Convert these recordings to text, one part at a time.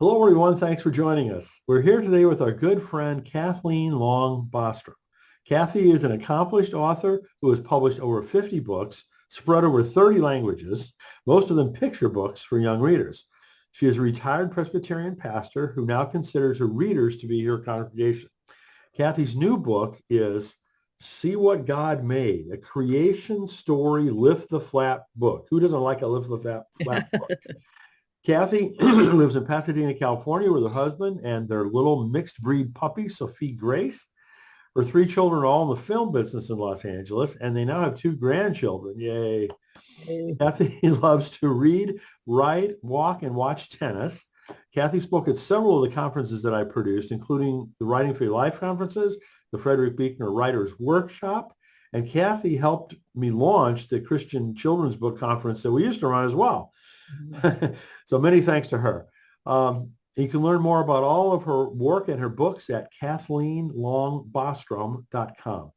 Hello, everyone. Thanks for joining us. We're here today with our good friend Kathleen Long Bostrom. Kathy is an accomplished author who has published over 50 books, spread over 30 languages, most of them picture books for young readers. She is a retired Presbyterian pastor who now considers her readers to be her congregation. Kathy's new book is See What God Made, a creation story lift the flap book. Who doesn't like a lift the flap book? Kathy lives in Pasadena, California with her husband and their little mixed breed puppy, Sophie Grace. Her three children are all in the film business in Los Angeles, and they now have two grandchildren. Yay. Hey. Kathy loves to read, write, walk, and watch tennis. Kathy spoke at several of the conferences that I produced, including the Writing for Your Life conferences, the Frederick Buechner Writers Workshop, and Kathy helped me launch the Christian Children's Book Conference that we used to run as well. So many thanks to her. You can learn more about all of her work and her books at KathleenLongBostrom.com.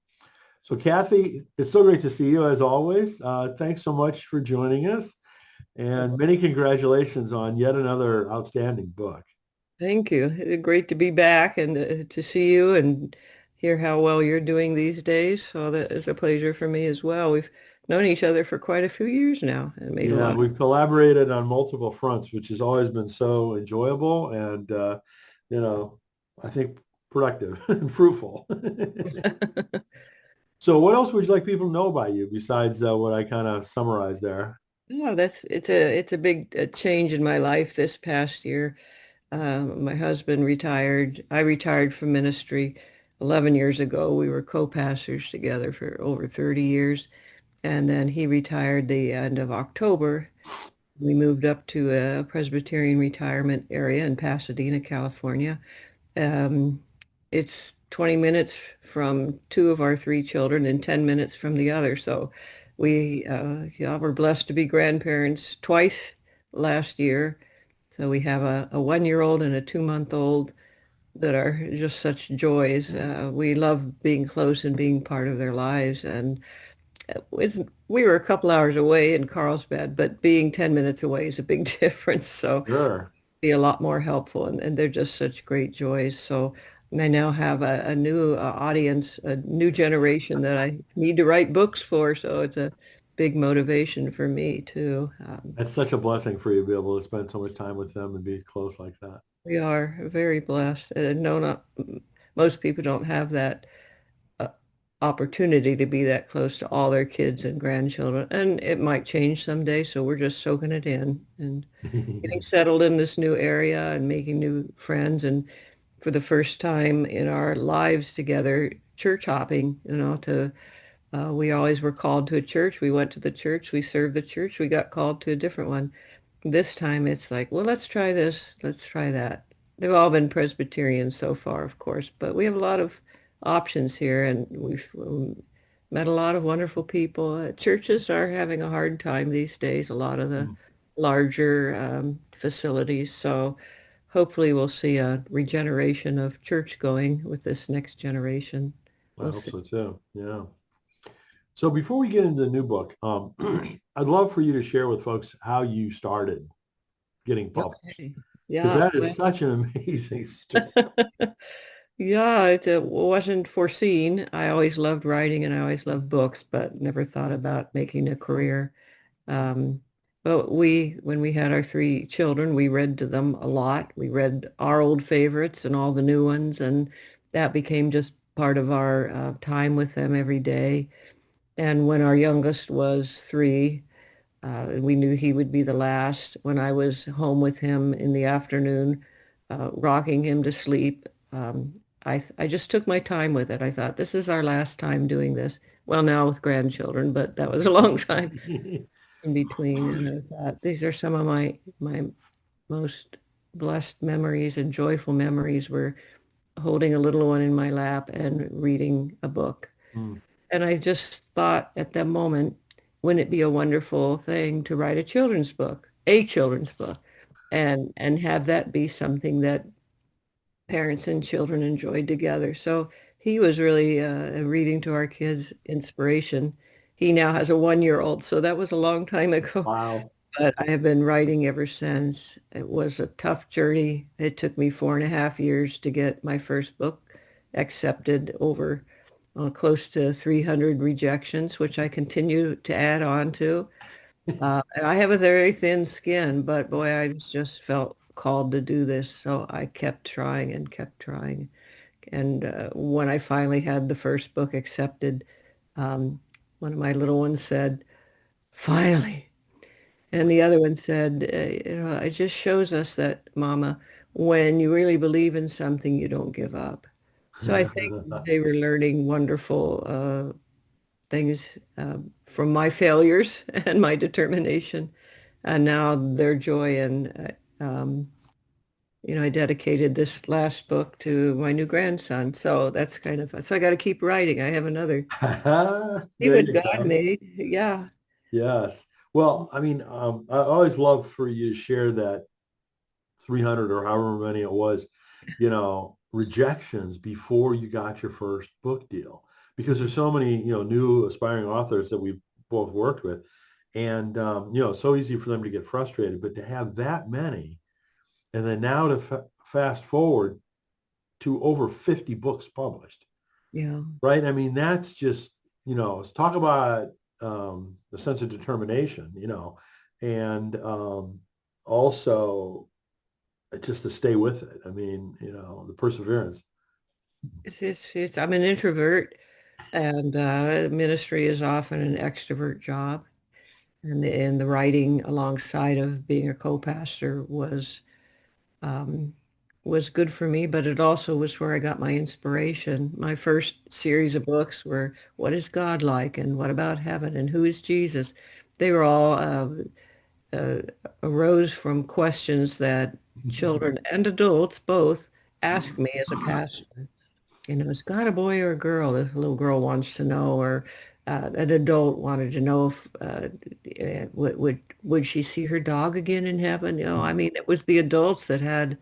So Kathy, it's so great to see you as always. Thanks so much for joining us and many congratulations on yet another outstanding book. Thank you. Great to be back and to see you and hear how well you're doing these days. So that is a pleasure for me as well. We've known each other for quite a few years now and made a Yeah, lot we've collaborated on multiple fronts, which has always been so enjoyable and, you know, I think productive and fruitful. of. So what else would you like people to know about you besides what I kind of summarized there? No, it's a big change in my life this past year. My husband retired. I retired from ministry 11 years ago. We were co-pastors together for over 30 years. And then he retired the end of October. We moved up to a Presbyterian retirement area in Pasadena, California. Um, it's 20 minutes from two of our three children and 10 minutes from the other. So yeah, we're blessed to be grandparents twice last year. So we have a 1-year-old and a 2-month-old that are just such joys. We love being close and being part of their lives. And we were a couple hours away in Carlsbad, but being 10 minutes away is a big difference. So Sure. be a lot more helpful, and they're just such great joys. So I now have a new audience, a new generation that I need to write books for. So it's a big motivation for me too. That's such a blessing for you to be able to spend so much time with them and be close like that. We are very blessed. No, not most people don't have that uh, opportunity to be that close to all their kids and grandchildren, and it might change someday. So we're just soaking it in and getting settled in this new area and making new friends. And for the first time in our lives together, church hopping, we always were called to a church. We went to the church, we served the church, we got called to a different one. This time it's like, well, let's try this, let's try that. They've all been Presbyterians so far, of course, but we have a lot of options here and we've met a lot of wonderful people. Churches are having a hard time these days, a lot of the larger facilities. So hopefully we'll see a regeneration of church going with this next generation. I We'll hope see. so too. Yeah. So before we get into the new book, I'd love for you to share with folks how you started getting published, Okay. because Yeah. that is such an amazing story. Yeah, it wasn't foreseen. I always loved writing and I always loved books, but never thought about making a career. Um, but when we had our three children, we read to them a lot. We read our old favorites and all the new ones, and that became just part of our time with them every day. And when our youngest was 3, we knew he would be the last. When I was home with him in the afternoon, rocking him to sleep, I just took my time with it. I thought, this is our last time doing this. Well, now with grandchildren, but that was a long time in between. And I thought, these are some of my most blessed memories and joyful memories were holding a little one in my lap and reading a book. Mm, And I just thought at that moment, wouldn't it be a wonderful thing to write a children's book, and have that be something that parents and children enjoyed together. So he was really reading to our kids inspiration. He now has a 1-year-old, so that was a long time ago. wow. but I have been writing ever since. It was a tough journey. It took me 4.5 years to get my first book accepted over close to 300 rejections, which I continue to add on to. And I have a very thin skin, but boy, I just felt called to do this. So I kept trying and kept trying. And when I finally had the first book accepted, um, one of my little ones said, finally. And the other one said, it just shows us that, Mama, when you really believe in something, you don't give up. So I think they were learning wonderful things from my failures and my determination. And now their joy and, I dedicated this last book to my new grandson. So that's kind of, so I got to keep writing. I have another. See There what you God go. made. Yeah. Yes. Well, I mean, I always love for you to share that 300 or however many it was, rejections before you got your first book deal. Because there's so many, new aspiring authors that we've both worked with. And, it's so easy for them to get frustrated, but to have that many, and then now to fast forward to over 50 books published, Yeah. right? I mean, that's just, talk about the sense of determination, and also just to stay with it. I mean, the perseverance. I'm an introvert, and ministry is often an extrovert job. And the writing alongside of being a co-pastor um, was good for me, but it also was where I got my inspiration. My first series of books were What is God Like? And What About Heaven? And Who is Jesus? They were all uh, arose from questions that children and adults both asked me as a pastor. Is God a boy or a girl? This little girl wants to know, or an adult wanted to know if would she see her dog again in heaven? I mean, it was the adults that had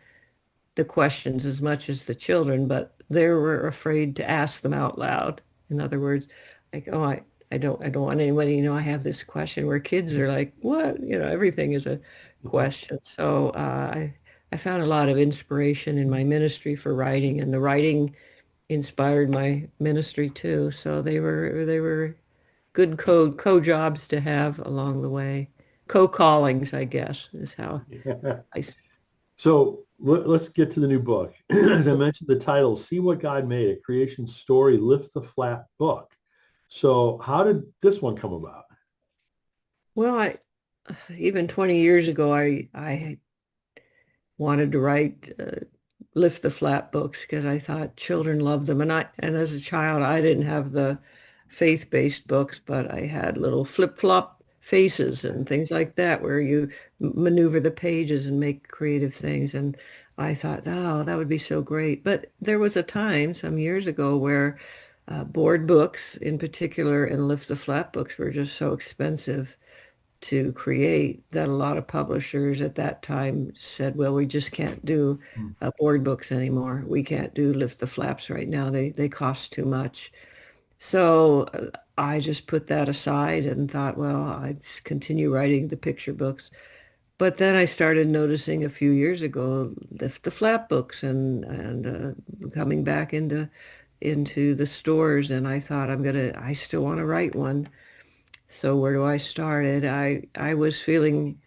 the questions as much as the children, but they were afraid to ask them out loud. In other words, like, oh, I don't want anybody to know I have this question. Where kids are like, what? Everything is a question. So I found a lot of inspiration in my ministry for writing, and the writing inspired my ministry too. So they were good co-jobs to have along the way. Co-callings, I guess, is how I So let's get to the new book. As I mentioned, the title, See What God Made, a creation story, lift the flat book. So how did this one come about? well, I even 20 years ago I wanted to write lift the flat books because I thought children loved them, and as a child I didn't have the faith-based books, but I had little flip-flop faces and things like that where you maneuver the pages and make creative things. And I thought, oh, that would be so great. But there was a time some years ago where board books in particular and lift the flat books were just so expensive to create that a lot of publishers at that time said, well, we just can't do board books anymore. We can't do lift the flaps right now. They cost too much. So I just put that aside and thought, well, I just continue writing the picture books. But then I started noticing a few years ago lift the flap books and coming back into the stores, and I thought I still want to write one. So where do I start it? I was feeling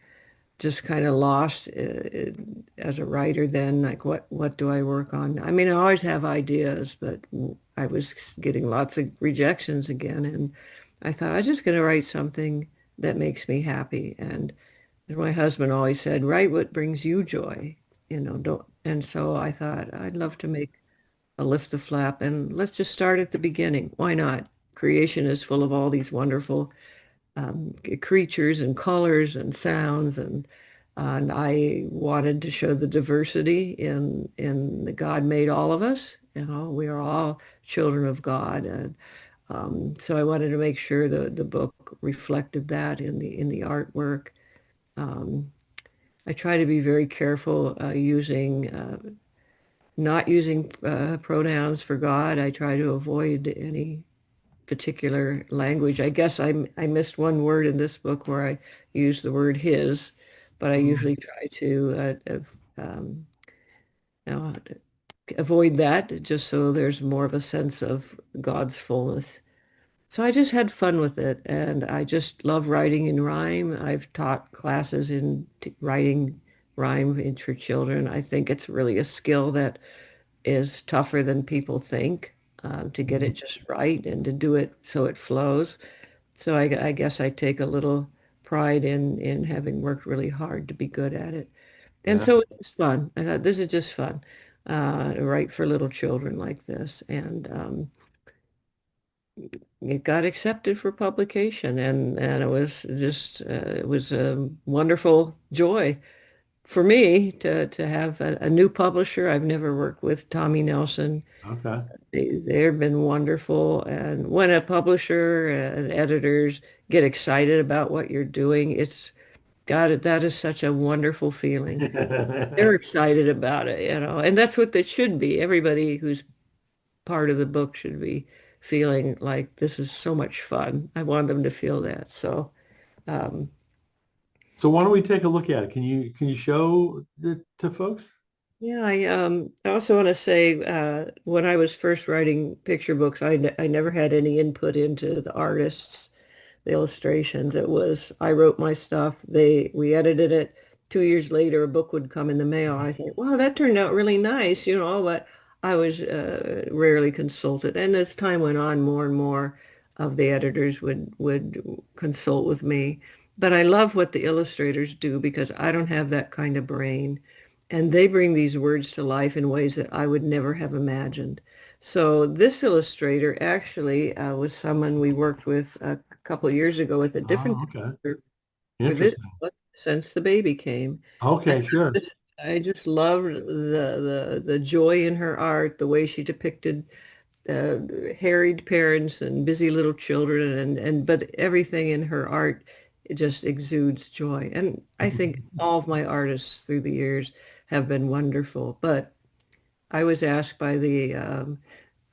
just kind of lost as a writer then, like what do I work on? I mean, I always have ideas, but I was getting lots of rejections again, and I thought I'm just going to write something that makes me happy. And as my husband always said, write what brings you joy, don't. And so I thought I'd love to make a lift the flap, and let's just start at the beginning. Why not? Creation is full of all these wonderful creatures and colors and sounds, and I wanted to show the diversity in the God made all of us. We are all children of God, and so I wanted to make sure the book reflected that in the artwork. Um, I try to be very careful using not using pronouns for God. I try to avoid any particular language. I guess I missed one word in this book where I used the word his, but I Mm. usually try to you know, avoid that just so there's more of a sense of God's fullness. So I just had fun with it, and I just love writing in rhyme. I've taught classes in writing rhyme for children. I think it's really a skill that is tougher than people think, to get it just right and to do it so it flows. So I guess I take a little pride in having worked really hard to be good at it. And Yeah. so it's fun. I thought this is just fun, to write for little children like this. And it got accepted for publication, and it was just it was a wonderful joy for me to have a new publisher. I've never worked with Tommy Nelson. Okay. They've been wonderful. And when a publisher and editors get excited about what you're doing, it's got it. That is such a wonderful feeling. They're excited about it, and that's what it should be. Everybody who's part of the book should be feeling like this is so much fun. I want them to feel that. So, um, So why don't we take a look at it? Can you show it to folks? yeah, I also want to say, when I was first writing picture books, I never had any input into the artists, the illustrations. It was I wrote my stuff. We edited it. 2 years later, a book would come in the mail. I think, wow, that turned out really nice, but I was rarely consulted. And as time went on, more and more of the editors would consult with me. But I love what the illustrators do because I don't have that kind of brain. And they bring these words to life in ways that I would never have imagined. So this illustrator actually was someone we worked with a couple of years ago with a different Oh, okay. picture for this Interesting. book, Since the Baby Came. And Okay, sure. I just loved the joy in her art, the way she depicted uh, harried parents and busy little children, and but everything in her art, it just exudes joy. And I think all of my artists through the years have been wonderful. But I was asked by the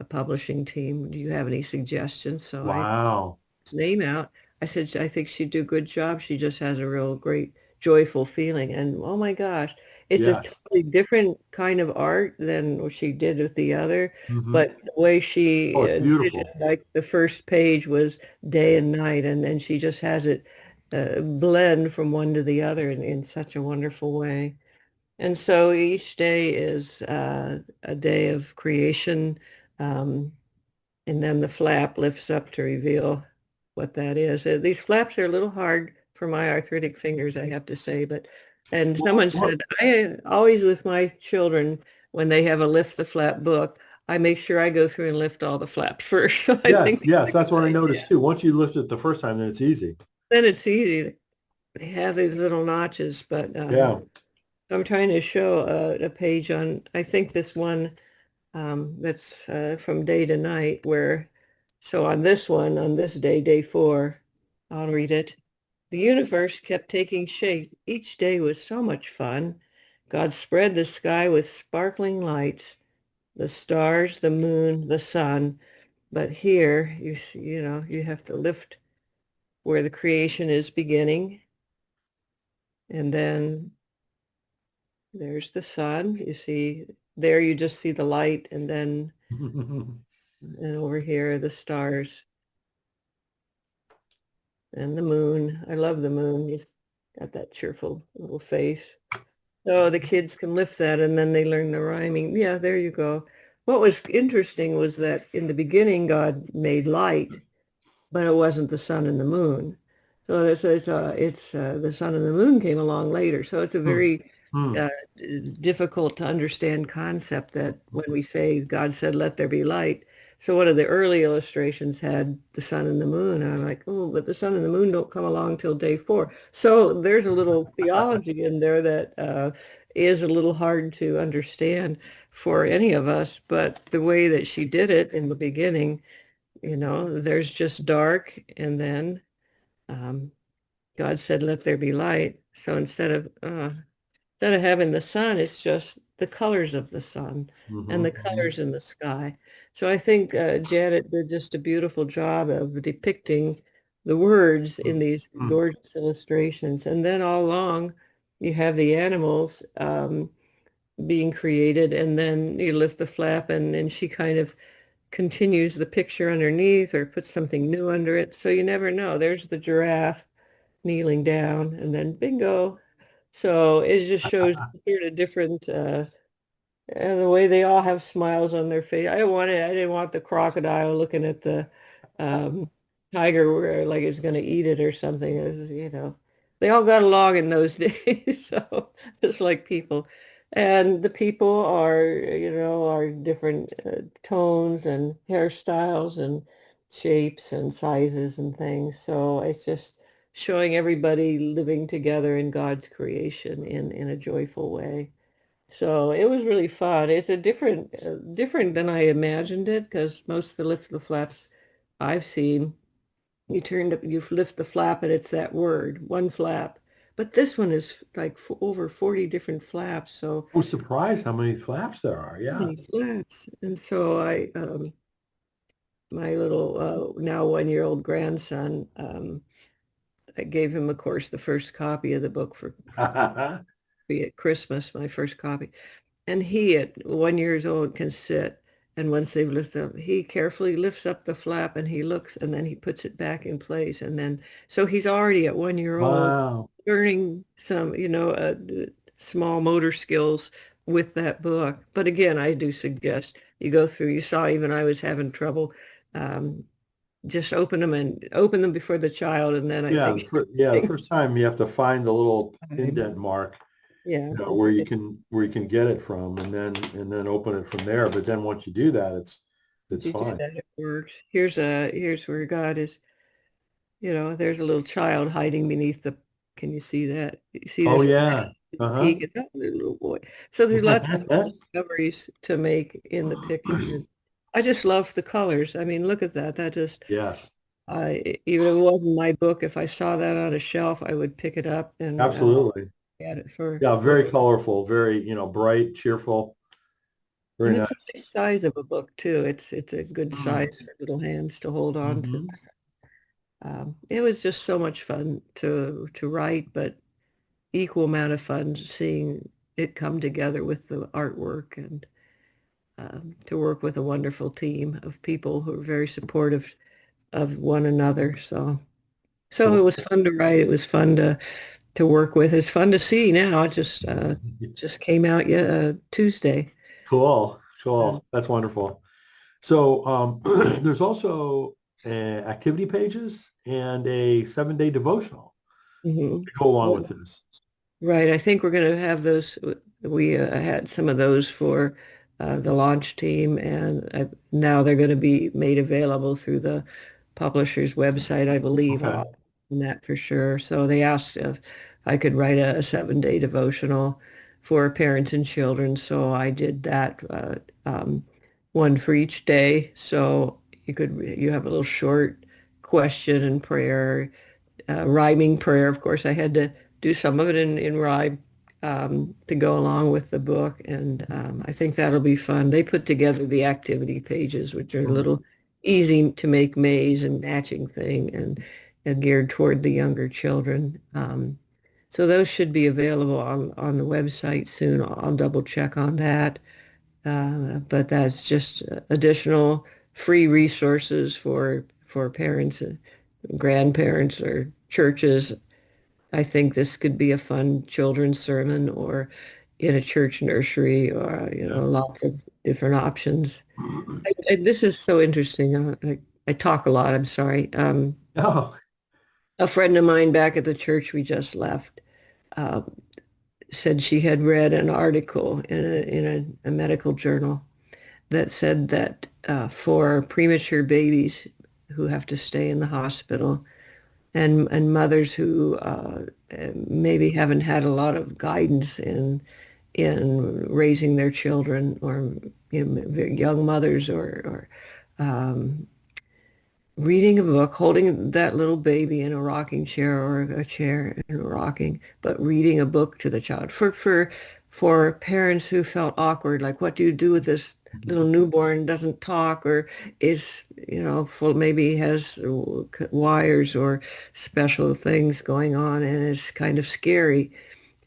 publishing team, do you have any suggestions? So I Wow. his name out. I said, I think she'd do a good job. She just has a real great, joyful feeling. And oh my gosh, it's a Yes. totally different kind of art than what she did with the other. Hmm. But the way she Oh, it's did it, beautiful. like the first page was day and night, and then she just has it blend from one to the other in such a wonderful way. And so each day is a day of creation. Um, and then the flap lifts up to reveal what that is. These flaps are a little hard for my arthritic fingers, I have to say, but and Well, someone said, I always with my children, when they have a lift the flap book, I make sure I go through and lift all the flaps first. So I think yes, yes, that's that's a what I good noticed idea. too. Once you lift it the first time, then it's easy. Then it's easy. They have these little notches, but Yeah. I'm trying to show a page on, I think this one that's from day to night, where, so on this one, on this day, day 4, I'll read it. The universe kept taking shape. Each day was so much fun. God spread the sky with sparkling lights, the stars, the moon, the sun. But here, you see, you have to lift where the creation is beginning. And then there's the sun. You see, there you just see the light, and over here, the stars. And the moon. I love the moon. He's got that cheerful little face. So the kids can lift that and then they learn the rhyming. Yeah, there you go. What was interesting was that in the beginning, God made light, but it wasn't the sun and the moon. So it's the sun and the moon came along later. So it's a Hmm. very Hmm. uh, difficult to understand concept that when we say God said, let there be light. So one of the early illustrations had the sun and the moon. And I'm like, oh, but the sun and the moon don't come along till day 4. So there's a little theology in there that is a little hard to understand for any of us. But the way that she did it in the beginning, there's just dark, and then um, God said, let there be light. So instead of having the sun, it's just the colors of the sun and Hmm. the colors in the sky. So I think Janet did just a beautiful job of depicting the words in these Hmm. gorgeous illustrations. And then all along, you have the animals being created, and then you lift the flap, and then she kind of continues the picture underneath or puts something new under it. So you never know. There's the giraffe kneeling down, and then bingo. So it just shows here the different and the way they all have smiles on their face. I didn't want the crocodile looking at the um, tiger where like it's going to eat it or something. It was, they all got along in those days. So it's like people. And the people are different tones and hairstyles and shapes and sizes and things. So it's just showing everybody living together in God's creation in a joyful way. So it was really fun. It's a different than I imagined it because most of the lift the flaps I've seen, you lift the flap and it's that word, one flap. But this one is like over 40 different flaps. So I was surprised how many flaps there are. Yeah. many flaps. And so my little now 1-year-old grandson, I gave him, of course, the first copy of the book for at Christmas, my first copy. And he, at 1 years old, can sit. And once they've lifted up, he carefully lifts up the flap and he looks and then he puts it back in place. And then, so he's already at 1 year old Wow. learning some, small motor skills with that book. But again, I do suggest you go through, you saw even I was having trouble. Um, just open them before the child. And then I Yeah, think, the first time you have to find the little indent mark, yeah, where you can get it from, and then open it from there. But then once you do that, it's you do fine. that, it works. Here's where God is. There's a little child hiding beneath can you see that? You see Oh there's a yeah. Uh-huh. peek at that little boy. So there's lots of discoveries to make in the picture. And I just love the colors. I mean, look at that. That just, Yes, even if it wasn't my book, if I saw that on a shelf, I would pick it up and absolutely. add it for, Yeah, very colorful, very, bright, cheerful, very and it's a nice. nice size of a book too. It's a good Mm. size for little hands to hold on to. Hmm. It was just so much fun to write, but equal amount of fun seeing it come together with the artwork and to work with a wonderful team of people who are very supportive of one another. So it Cool. was fun to write. It was fun to work with. It's fun to see now. It just came out Tuesday. Cool. Uh, Cool. That's wonderful. So there's also activity pages and a 7-day devotional mhm. to go along with this. Right. I think we're going to have those. We had some of those for the launch team, and now they're going to be made available through the publisher's website, I believe. Okay. On that for sure. So they asked if I could write a 7-day devotional for parents and children. So I did that, one for each day. So you have a little short question and prayer, rhyming prayer. Of course, I had to do some of it in rhyme to go along with the book, and I think that'll be fun. They put together the activity pages, which are a Mhm. little easy to make maze and matching thing, and geared toward the younger children. So those should be available on the website soon. I'll double check on that. But that's just additional free resources for parents, grandparents, or churches. I think this could be a fun children's sermon or in a church nursery or, Yeah. lots of different options. This is so interesting. I talk a lot, I'm sorry. Oh, A friend of mine back at the church we just left uh, said she had read an article in a medical journal that said that for premature babies who have to stay in the hospital, and mothers who maybe haven't had a lot of guidance in raising their children, or young mothers, or um, reading a book, holding that little baby in a rocking chair or a chair and rocking, but reading a book to the child for parents who felt awkward, like what do you do with this little newborn doesn't talk or is, full, maybe has wires or special things going on and is kind of scary.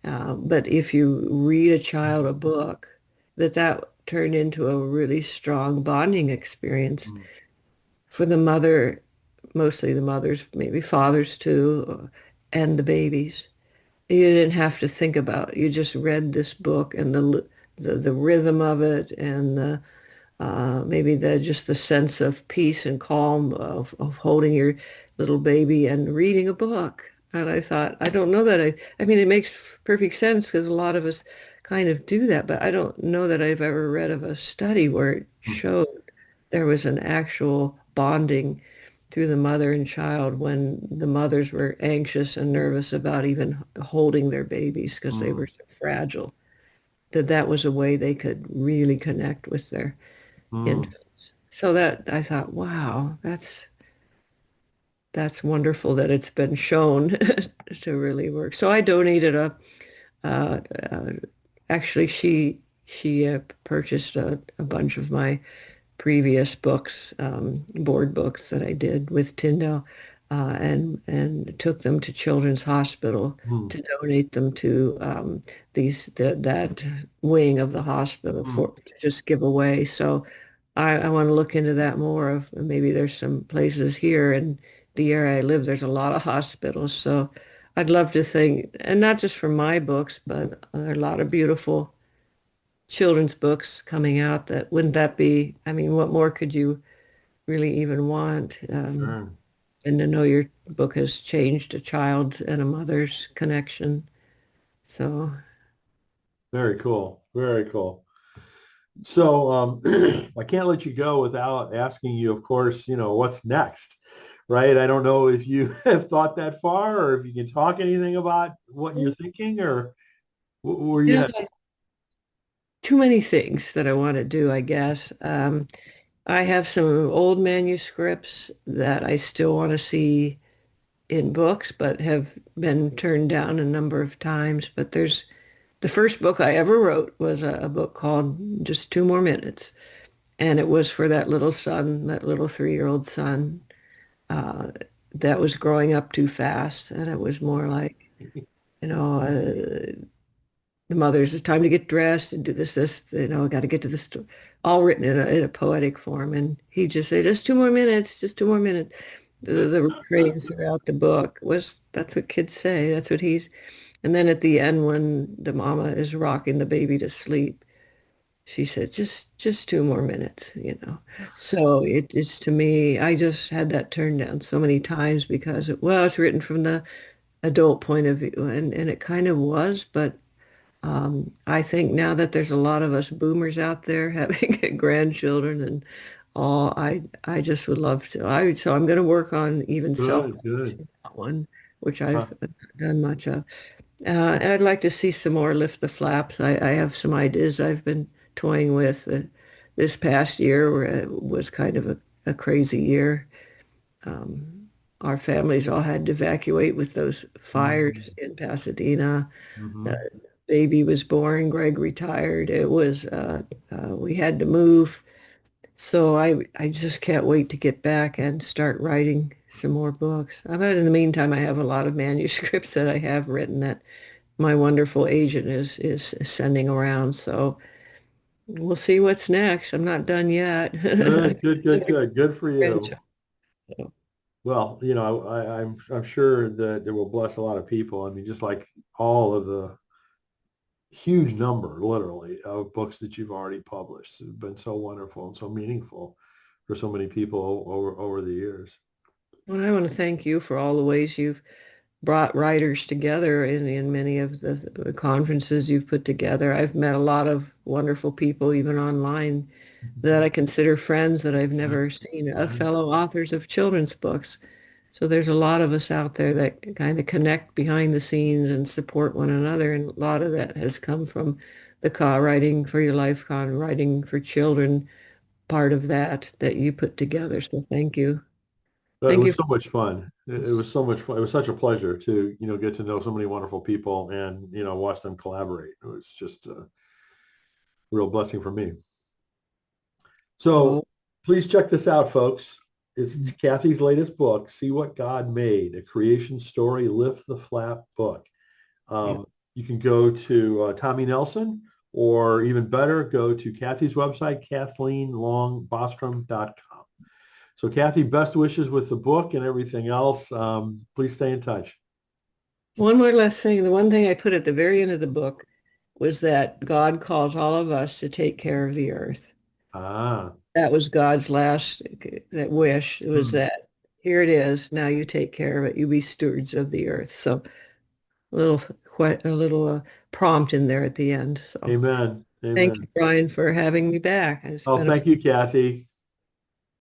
But if you read a child a book, that turned into a really strong bonding experience Mm, for the mother, mostly the mothers, maybe fathers too, and the babies. You didn't have to think about it. You just read this book and the rhythm of it and the maybe the just the sense of peace and calm of holding your little baby and reading a book. And I thought, I don't know that I mean, it makes perfect sense because a lot of us kind of do that, but I don't know that I've ever read of a study where it mm, showed there was an actual bonding through the mother and child when the mothers were anxious and nervous about even holding their babies because they were mm, so fragile, that was a way they could really connect with their mm. infants. So that I thought, wow, that's wonderful that it's been shown to really work. So I donated uh, uh, actually she purchased a bunch of my previous books, board books that I did with Tyndale, and took them to Children's Hospital Mm, to donate them to that wing of the hospital mm. for to just give away. So I want to look into that more. Of maybe there's some places here in the area I live. There's a lot of hospitals, so I'd love to think, and not just for my books, but there are a lot of beautiful children's books coming out that wouldn't that be, I mean, what more could you really even want? Sure. And to know your book has changed a child's and a mother's connection. So, Very cool. Very cool. So I can't let you go without asking you, of course, what's next, right? I don't know if you have thought that far or if you can talk anything about what you're thinking or where you yeah, headed. too many things that I want to do, I guess. I have some old manuscripts that I still want to see in books, but have been turned down a number of times. But there's the first book I ever wrote was a book called Just Two More Minutes. And it was for that little son, that little 3-year-old son, uh, that was growing up too fast. And it was more like, you know, the mother's, it's time to get dressed and do this, I got to get to this, all written in a poetic form. And he just said, just 2 more minutes, just 2 more minutes. The refrains throughout the book was, that's what kids say. That's what and then at the end, when the mama is rocking the baby to sleep, she said, just 2 more minutes. So it's to me, I just had that turned down so many times because it's written from the adult point of view and it kind of was, but I think now that there's a lot of us boomers out there having grandchildren and all, I just would love to. So I'm going to work on even Good, good. self-publishing that one, which Huh. I've done much of. And I'd like to see some more Lift the Flaps. I have some ideas I've been toying with. This past year was kind of a crazy year. Um, our families all had to evacuate with those fires Mhm, in Pasadena. The mhm. baby was born. Greg retired. We had to move. So I just can't wait to get back and start writing some more books. But in the meantime, I have a lot of manuscripts that I have written that my wonderful agent is sending around. So we'll see what's next. I'm not done yet. Good, good, good, good. Good for you. Grandchild, so. Well, I'm sure that it will bless a lot of people. I mean, just like all of the huge number, literally, of books that you've already published. It's been so wonderful and so meaningful for so many people over the years. Well, I want to thank you for all the ways you've brought writers together in many of the conferences you've put together. I've met a lot of wonderful people, even online, that I consider friends that I've never seen, fellow authors of children's books. So there's a lot of us out there that kind of connect behind the scenes and support one another. And a lot of that has come from the writing for your life writing for children, part of that you put together. So thank you. But it Thank you was for so much fun. It was so much fun. It was such a pleasure to, get to know so many wonderful people and, watch them collaborate. It was just a real blessing for me. So Oh, please check this out, folks. It's Kathy's latest book, See What God Made, a creation story, lift the flap book. yeah. You can go to Tommy Nelson, or even better, go to Kathy's website, KathleenLongBostrom.com. So Kathy, best wishes with the book and everything else. Please stay in touch. One more last thing. The one thing I put at the very end of the book was that God calls all of us to take care of the earth. Ah, That was God's last that wish. It was hmm. that here it is. Now you take care of it. You be stewards of the earth. So a little quite a little prompt in there at the end. So Amen. thank you, Amen. Brian, for having me back. It's Oh, been a thank you, Kathy.